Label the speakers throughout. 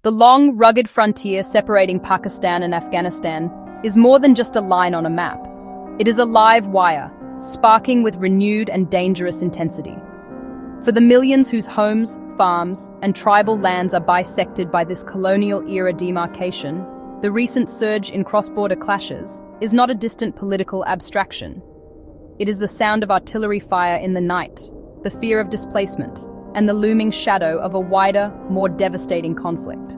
Speaker 1: The long, rugged frontier separating Pakistan and Afghanistan is more than just a line on a map. It is a live wire, sparking with renewed and dangerous intensity. For the millions whose homes, farms, and tribal lands are bisected by this colonial-era demarcation, the recent surge in cross-border clashes is not a distant political abstraction. It is the sound of artillery fire in the night, the fear of displacement, and the looming shadow of a wider, more devastating conflict.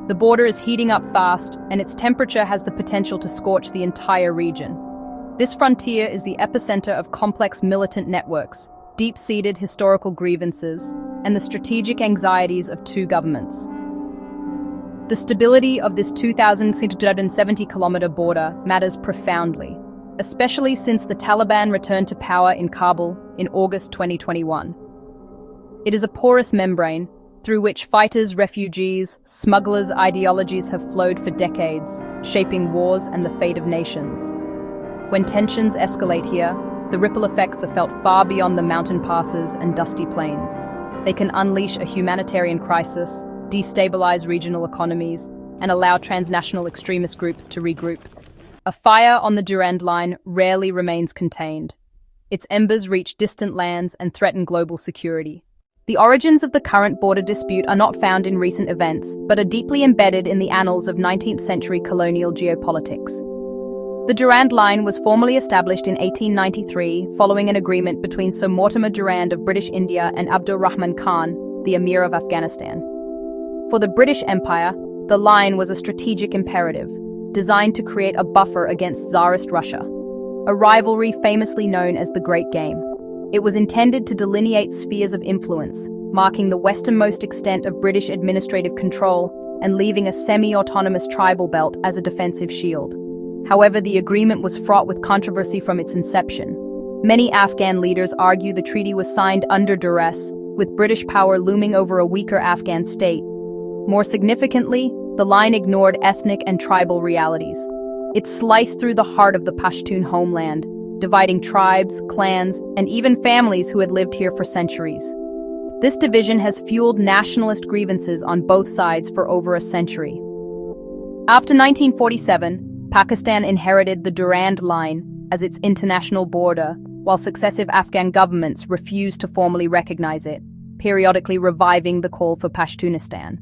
Speaker 1: The border is heating up fast, and its temperature has the potential to scorch the entire region. This frontier is the epicenter of complex militant networks, deep-seated historical grievances, and the strategic anxieties of two governments. The stability of this 2,670-kilometer border matters profoundly, especially since the Taliban returned to power in Kabul in August 2021. It is a porous membrane through which fighters, refugees, smugglers' ideologies have flowed for decades, shaping wars and the fate of nations. When tensions escalate here, the ripple effects are felt far beyond the mountain passes and dusty plains. They can unleash a humanitarian crisis, destabilize regional economies, and allow transnational extremist groups to regroup. A fire on the Durand Line rarely remains contained. Its embers reach distant lands and threaten global security. The origins of the current border dispute are not found in recent events, but are deeply embedded in the annals of 19th century colonial geopolitics. The Durand Line was formally established in 1893 following an agreement between Sir Mortimer Durand of British India and Abdur Rahman Khan, the Emir of Afghanistan. For the British Empire, the line was a strategic imperative, designed to create a buffer against Tsarist Russia, a rivalry famously known as the Great Game. It was intended to delineate spheres of influence, marking the westernmost extent of British administrative control and leaving a semi-autonomous tribal belt as a defensive shield. However, the agreement was fraught with controversy from its inception. Many Afghan leaders argue the treaty was signed under duress, with British power looming over a weaker Afghan state. More significantly, the line ignored ethnic and tribal realities. It sliced through the heart of the Pashtun homeland, dividing tribes, clans, and even families who had lived here for centuries. This division has fueled nationalist grievances on both sides for over a century. After 1947, Pakistan inherited the Durand Line as its international border, while successive Afghan governments refused to formally recognize it, periodically reviving the call for Pashtunistan.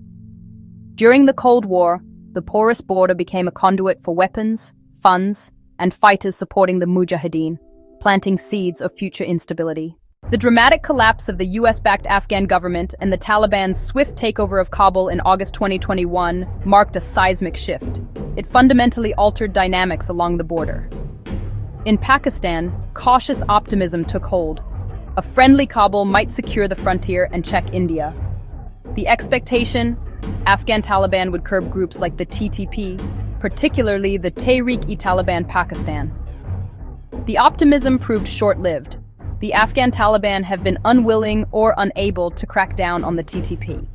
Speaker 1: During the Cold War, the porous border became a conduit for weapons, funds, and fighters supporting the Mujahideen, planting seeds of future instability. The dramatic collapse of the US-backed Afghan government and the Taliban's swift takeover of Kabul in August 2021 marked a seismic shift. It fundamentally altered dynamics along the border. In Pakistan, cautious optimism took hold. A friendly Kabul might secure the frontier and check India. The expectation, Afghan Taliban would curb groups like the TTP, particularly the Tehreek-e-Taliban Pakistan. The optimism proved short-lived. The Afghan Taliban have been unwilling or unable to crack down on the TTP.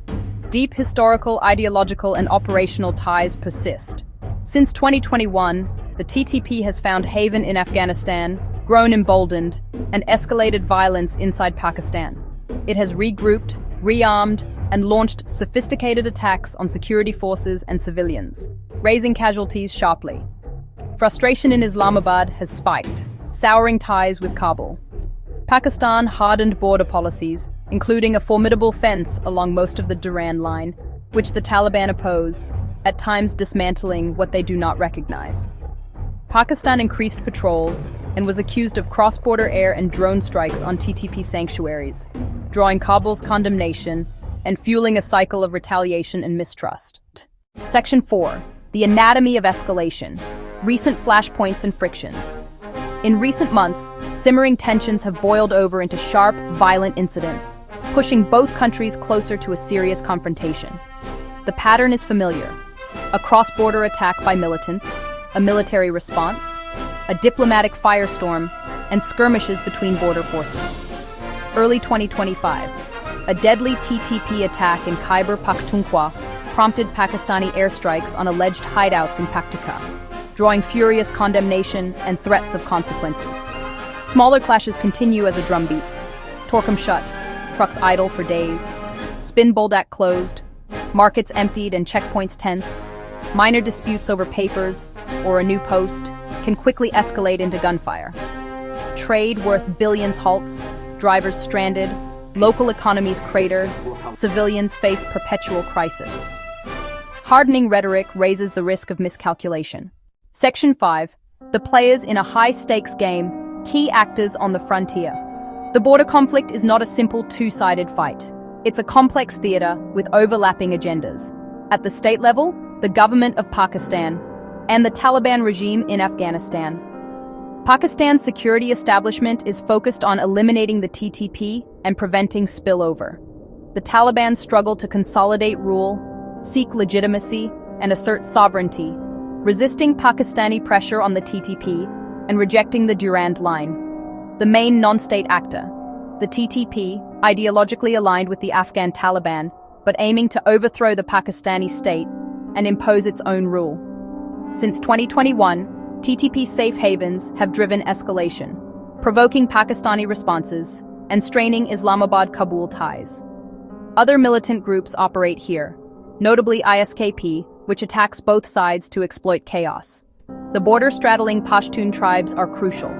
Speaker 1: Deep historical, ideological, and operational ties persist. Since 2021, the TTP has found haven in Afghanistan, grown emboldened, and escalated violence inside Pakistan. It has regrouped, rearmed, and launched sophisticated attacks on security forces and civilians, raising casualties sharply. Frustration in Islamabad has spiked, souring ties with Kabul. Pakistan hardened border policies, including a formidable fence along most of the Durand Line, which the Taliban oppose, at times dismantling what they do not recognize. Pakistan increased patrols and was accused of cross-border air and drone strikes on TTP sanctuaries, drawing Kabul's condemnation and fueling a cycle of retaliation and mistrust. Section 4. The anatomy of escalation. Recent flashpoints and frictions. In recent months, simmering tensions have boiled over into sharp, violent incidents, pushing both countries closer to a serious confrontation. The pattern is familiar: a cross-border attack by militants, a military response, a diplomatic firestorm, and skirmishes between border forces. Early 2025, a deadly TTP attack in Khyber Pakhtunkhwa prompted Pakistani airstrikes on alleged hideouts in Paktika, drawing furious condemnation and threats of consequences. Smaller clashes continue as a drumbeat. Torkham shut, trucks idle for days. Spin Boldak closed. markets emptied and checkpoints tense, minor disputes over papers or a new post can quickly escalate into gunfire. Trade worth billions halts, drivers stranded, local economies crater, civilians face perpetual crisis. Hardening rhetoric raises the risk of miscalculation. Section 5. The players in a high-stakes game, key actors on the frontier. The border conflict is not a simple two-sided fight. It's a complex theater with overlapping agendas. At the state level, the government of Pakistan and the Taliban regime in Afghanistan. Pakistan's security establishment is focused on eliminating the TTP and preventing spillover. The Taliban struggle to consolidate rule, seek legitimacy, and assert sovereignty, resisting Pakistani pressure on the TTP and rejecting the Durand Line. The main non-state actor, the TTP, ideologically aligned with the Afghan Taliban, but aiming to overthrow the Pakistani state and impose its own rule. Since 2021, TTP safe havens have driven escalation, provoking Pakistani responses and straining Islamabad-Kabul ties. Other militant groups operate here, notably ISKP, which attacks both sides to exploit chaos. The border-straddling Pashtun tribes are crucial.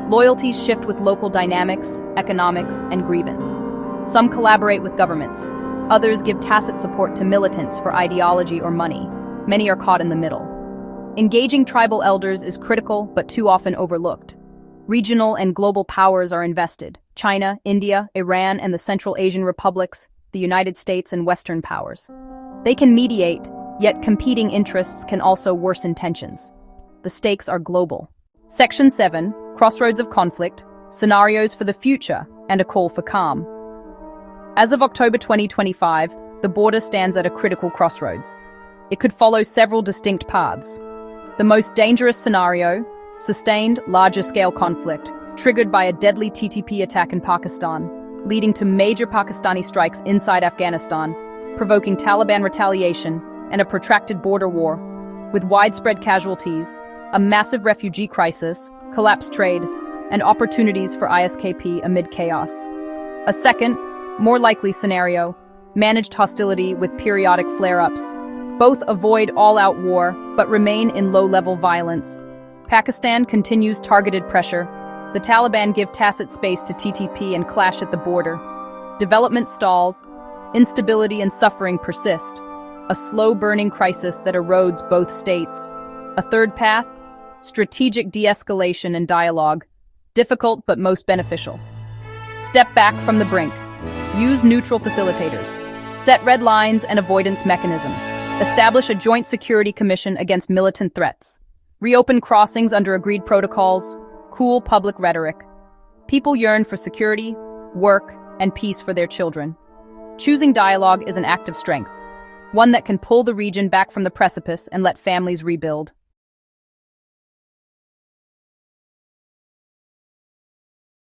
Speaker 1: Loyalties shift with local dynamics, economics, and grievance. Some collaborate with governments. Others give tacit support to militants for ideology or money. Many are caught in the middle. Engaging tribal elders is critical but too often overlooked. Regional and global powers are invested: China, India, Iran, and the Central Asian republics, the United States, and Western powers. They can mediate, yet competing interests can also worsen tensions. The stakes are global. Section 7, Crossroads of Conflict, Scenarios for the Future, and a Call for Calm. As of October 2025, the border stands at a critical crossroads. It could follow several distinct paths. The most dangerous scenario, sustained, larger-scale conflict, triggered by a deadly TTP attack in Pakistan, leading to major Pakistani strikes inside Afghanistan, provoking Taliban retaliation and a protracted border war, with widespread casualties, a massive refugee crisis, collapsed trade, and opportunities for ISKP amid chaos. A second, more likely scenario, managed hostility with periodic flare-ups. Both avoid all-out war, but remain in low-level violence. Pakistan continues targeted pressure. The Taliban give tacit space to TTP and clash at the border. Development stalls. Instability and suffering persist. A slow-burning crisis that erodes both states. A third path? Strategic de-escalation and dialogue. Difficult but most beneficial. Step back from the brink. Use neutral facilitators. Set red lines and avoidance mechanisms. Establish a joint security commission against militant threats. Reopen crossings under agreed protocols. Cool public rhetoric. People yearn for security, work, and peace for their children. Choosing dialogue is an act of strength, one that can pull the region back from the precipice and let families rebuild.